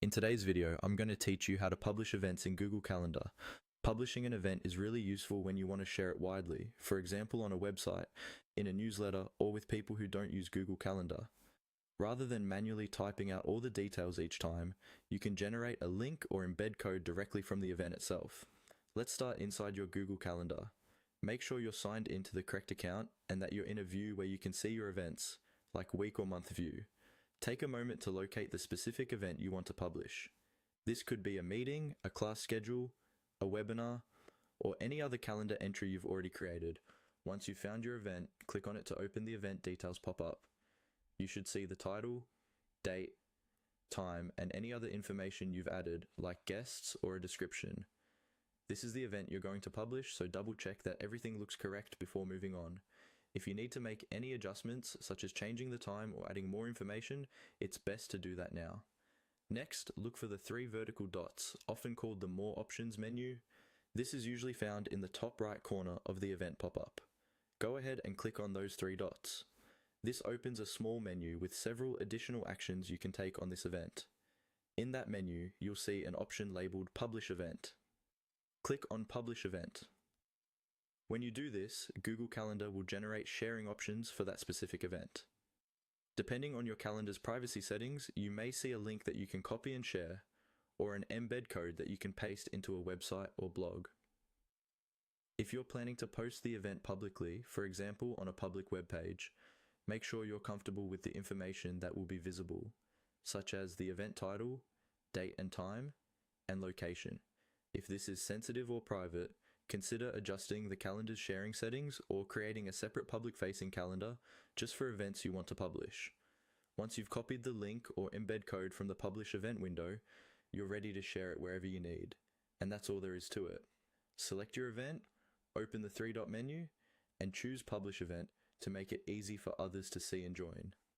In today's video, I'm going to teach you how to publish events in Google Calendar. Publishing an event is really useful when you want to share it widely, for example on a website, in a newsletter, or with people who don't use Google Calendar. Rather than manually typing out all the details each time, you can generate a link or embed code directly from the event itself. Let's start inside your Google Calendar. Make sure you're signed into the correct account and that you're in a view where you can see your events, like week or month view. Take a moment to locate the specific event you want to publish. This could be a meeting, a class schedule, a webinar, or any other calendar entry you've already created. Once you've found your event, click on it to open the event details pop-up. You should see the title, date, time, and any other information you've added, like guests or a description. This is the event you're going to publish, so double check that everything looks correct before moving on. If you need to make any adjustments, such as changing the time or adding more information, it's best to do that now. Next, look for the three vertical dots, often called the More Options menu. This is usually found in the top right corner of the event pop-up. Go ahead and click on those three dots. This opens a small menu with several additional actions you can take on this event. In that menu, you'll see an option labeled Publish Event. Click on Publish Event. When you do this, Google Calendar will generate sharing options for that specific event. Depending on your calendar's privacy settings, you may see a link that you can copy and share, or an embed code that you can paste into a website or blog. If you're planning to post the event publicly, for example on a public web page, make sure you're comfortable with the information that will be visible, such as the event title, date and time, and location. If this is sensitive or private, consider adjusting the calendar's sharing settings or creating a separate public-facing calendar just for events you want to publish. Once you've copied the link or embed code from the Publish Event window, you're ready to share it wherever you need. And that's all there is to it. Select your event, open the three-dot menu, and choose Publish Event to make it easy for others to see and join.